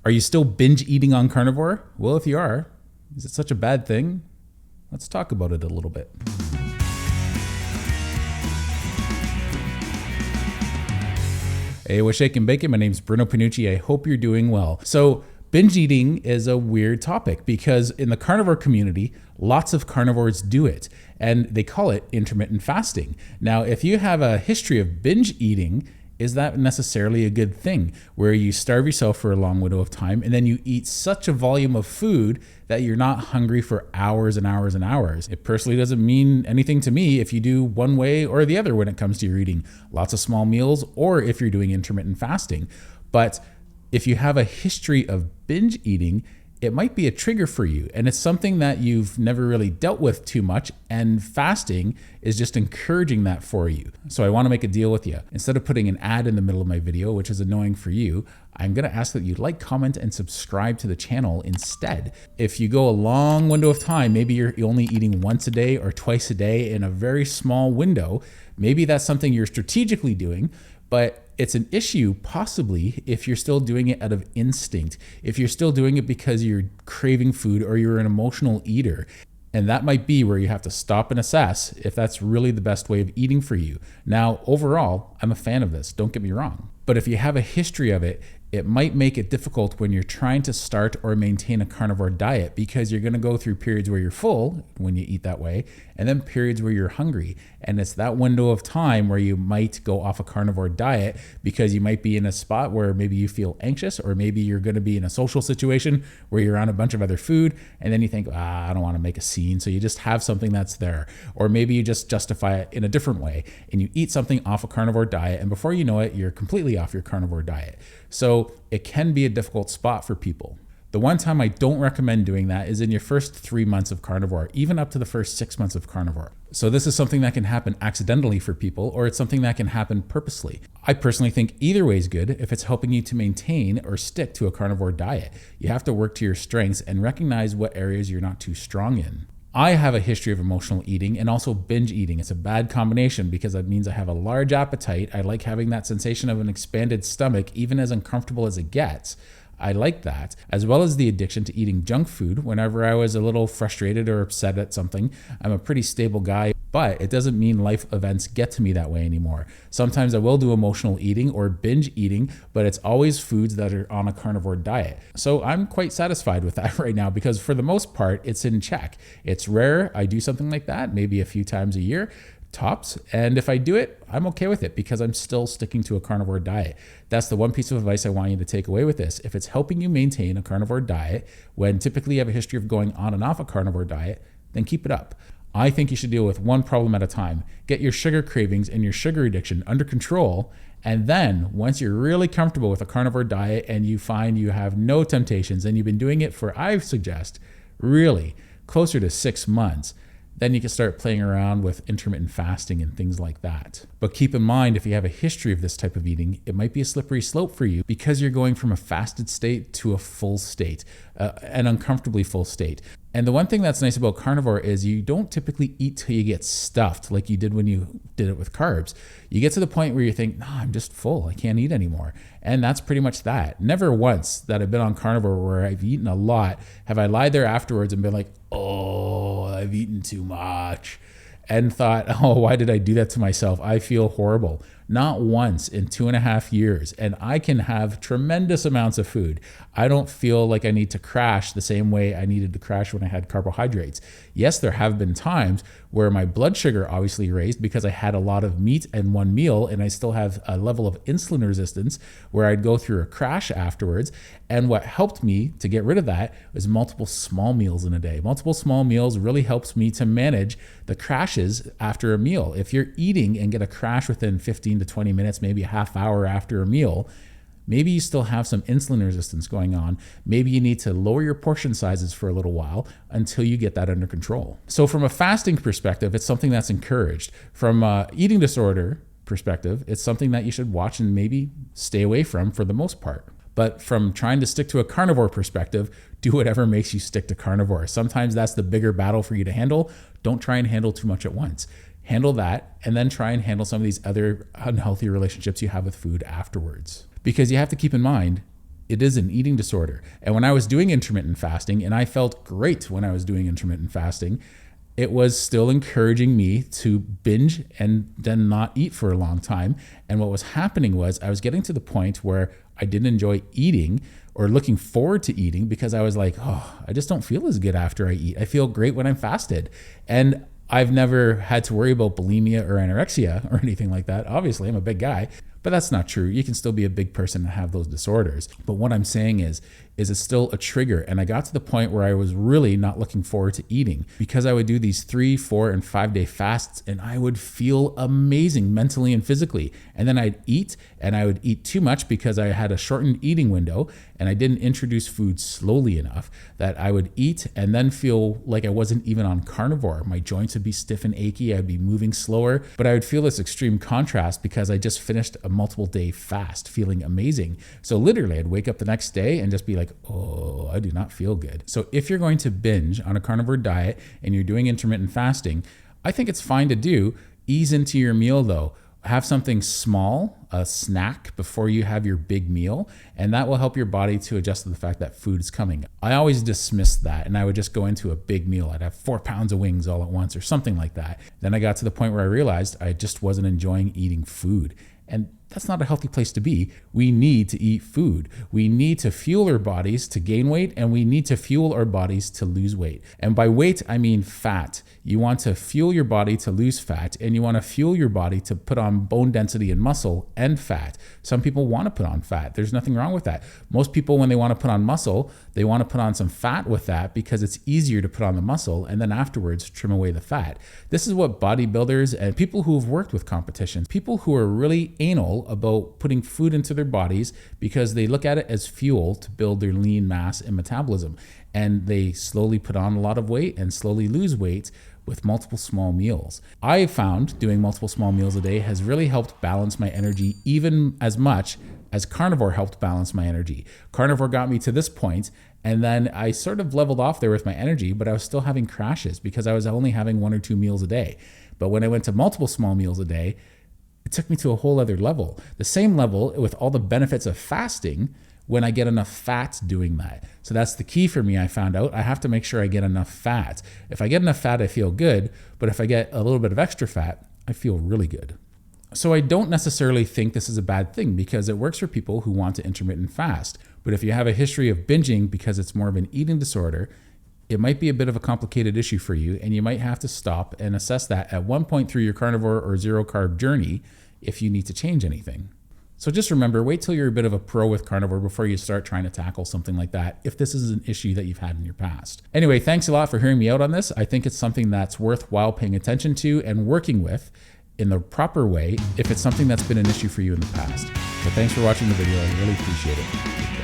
Are you still binge eating on carnivore? Well, if you are, is it such a bad thing? Let's talk about it a little bit. Hey, what's shaking bacon? My name's Bruno Panucci. I hope you're doing well. So binge eating is a weird topic because in the carnivore community, lots of carnivores do it, and they call it intermittent fasting. Now, if you have a history of binge eating, is that necessarily a good thing, where you starve yourself for a long window of time and then you eat such a volume of food that you're not hungry for hours and hours and hours? It personally doesn't mean anything to me if you do one way or the other when it comes to your eating, lots of small meals, or if you're doing intermittent fasting. But if you have a history of binge eating, it might be a trigger for you, and it's something that you've never really dealt with too much, and fasting is just encouraging that for you. So I want to make a deal with you. Instead of putting an ad in the middle of my video, which is annoying for you, I'm going to ask that you like, comment, and subscribe to the channel instead. If you go a long window of time, maybe you're only eating once a day or twice a day in a very small window, maybe that's something you're strategically doing, but it's an issue possibly if you're still doing it out of instinct, if you're still doing it because you're craving food or you're an emotional eater. And that might be where you have to stop and assess if that's really the best way of eating for you. Now, overall, I'm a fan of this, don't get me wrong. But if you have a history of it, it might make it difficult when you're trying to start or maintain a carnivore diet, because you're going to go through periods where you're full when you eat that way, and then periods where you're hungry. And it's that window of time where you might go off a carnivore diet because you might be in a spot where maybe you feel anxious, or maybe you're going to be in a social situation where you're on a bunch of other food, and then you think, I don't want to make a scene. So you just have something that's there. Or maybe you just justify it in a different way and you eat something off a carnivore diet, and before you know it, you're completely off your carnivore diet. So it can be a difficult spot for people. The one time I don't recommend doing that is in your first 3 months of carnivore, even up to the first 6 months of carnivore. So this is something that can happen accidentally for people, or it's something that can happen purposely. I personally think either way is good if it's helping you to maintain or stick to a carnivore diet. You have to work to your strengths and recognize what areas you're not too strong in. I have a history of emotional eating and also binge eating. It's a bad combination because that means I have a large appetite. I like having that sensation of an expanded stomach, even as uncomfortable as it gets. I like that, as well as the addiction to eating junk food whenever I was a little frustrated or upset at something. I'm a pretty stable guy, but it doesn't mean life events get to me that way anymore. Sometimes I will do emotional eating or binge eating, but it's always foods that are on a carnivore diet. So I'm quite satisfied with that right now because for the most part, it's in check. It's rare I do something like that, maybe a few times a year, tops. And if I do it, I'm okay with it because I'm still sticking to a carnivore diet. That's the one piece of advice I want you to take away with this. If it's helping you maintain a carnivore diet, when typically you have a history of going on and off a carnivore diet, then keep it up. I think you should deal with one problem at a time. Get your sugar cravings and your sugar addiction under control. And then once you're really comfortable with a carnivore diet and you find you have no temptations and you've been doing it for, I suggest, really closer to 6 months, then you can start playing around with intermittent fasting and things like that. But keep in mind, if you have a history of this type of eating, it might be a slippery slope for you because you're going from a fasted state to a full state, an uncomfortably full state. And the one thing that's nice about carnivore is you don't typically eat till you get stuffed like you did when you did it with carbs. You get to the point where you think, no, I'm just full. I can't eat anymore. And that's pretty much that. Never once that I've been on carnivore where I've eaten a lot have I lied there afterwards and been like, oh, I've eaten too much, and thought, oh, why did I do that to myself? I feel horrible. Not once in 2.5 years. And I can have tremendous amounts of food. I don't feel like I need to crash the same way I needed to crash when I had carbohydrates. Yes, there have been times where my blood sugar obviously raised because I had a lot of meat in one meal and I still have a level of insulin resistance where I'd go through a crash afterwards. And what helped me to get rid of that was multiple small meals in a day. Multiple small meals really helps me to manage the crashes after a meal. If you're eating and get a crash within 15 to 20 minutes, maybe a half hour after a meal, maybe you still have some insulin resistance going on. Maybe you need to lower your portion sizes for a little while until you get that under control. So from a fasting perspective, it's something that's encouraged. From an eating disorder perspective, it's something that you should watch and maybe stay away from for the most part. But from trying to stick to a carnivore perspective, do whatever makes you stick to carnivore. Sometimes that's the bigger battle for you to handle. Don't try and handle too much at once. Handle that, and then try and handle some of these other unhealthy relationships you have with food afterwards. Because you have to keep in mind, It is an eating disorder. And when I was doing intermittent fasting, and I felt great when I was doing intermittent fasting, it was still encouraging me to binge and then not eat for a long time. And what was happening was I was getting to the point where I didn't enjoy eating or looking forward to eating because I was like, oh, I just don't feel as good after I eat. I feel great when I'm fasted. And I've never had to worry about bulimia or anorexia or anything like that. Obviously, I'm a big guy, but that's not true. You can still be a big person and have those disorders. But what I'm saying is it's still a trigger. And I got to the point where I was really not looking forward to eating because I would do these 3, 4, and 5 day fasts and I would feel amazing mentally and physically. And then I'd eat and I would eat too much because I had a shortened eating window and I didn't introduce food slowly enough that I would eat and then feel like I wasn't even on carnivore. My joints would be stiff and achy. I'd be moving slower, but I would feel this extreme contrast because I just finished a multiple day fast feeling amazing. So literally I'd wake up the next day and just be like, oh, I do not feel good. So if you're going to binge on a carnivore diet and you're doing intermittent fasting, I think it's fine to do. Ease into your meal though. Have something small, a snack before you have your big meal, and that will help your body to adjust to the fact that food is coming. I always dismissed that and I would just go into a big meal. I'd have 4 pounds of wings all at once or something like that. Then I got to the point where I realized I just wasn't enjoying eating food. And that's not a healthy place to be. We need to eat food. We need to fuel our bodies to gain weight and we need to fuel our bodies to lose weight. And by weight, I mean fat. You want to fuel your body to lose fat and you want to fuel your body to put on bone density and muscle and fat. Some people want to put on fat. There's nothing wrong with that. Most people, when they want to put on muscle, they want to put on some fat with that because it's easier to put on the muscle and then afterwards trim away the fat. This is what bodybuilders and people who have worked with competitions, people who are really anal about putting food into their bodies because they look at it as fuel to build their lean mass and metabolism. And they slowly put on a lot of weight and slowly lose weight with multiple small meals. I found doing multiple small meals a day has really helped balance my energy even as much as carnivore helped balance my energy. Carnivore got me to this point, and then I sort of leveled off there with my energy, but I was still having crashes because I was only having 1 or 2 meals a day. But when I went to multiple small meals a day, it took me to a whole other level. The same level with all the benefits of fasting when I get enough fat doing that. So that's the key for me. I found out I have to make sure I get enough fat. If I get enough fat, I feel good. But if I get a little bit of extra fat, I feel really good. So I don't necessarily think this is a bad thing because it works for people who want to intermittent fast. But if you have a history of binging because it's more of an eating disorder, it might be a bit of a complicated issue for you and you might have to stop and assess that at one point through your carnivore or zero carb journey if you need to change anything. So just remember, wait till you're a bit of a pro with carnivore before you start trying to tackle something like that if this is an issue that you've had in your past. Anyway, thanks a lot for hearing me out on this. I think it's something that's worthwhile paying attention to and working with in the proper way if it's something that's been an issue for you in the past. So thanks for watching the video. I really appreciate it.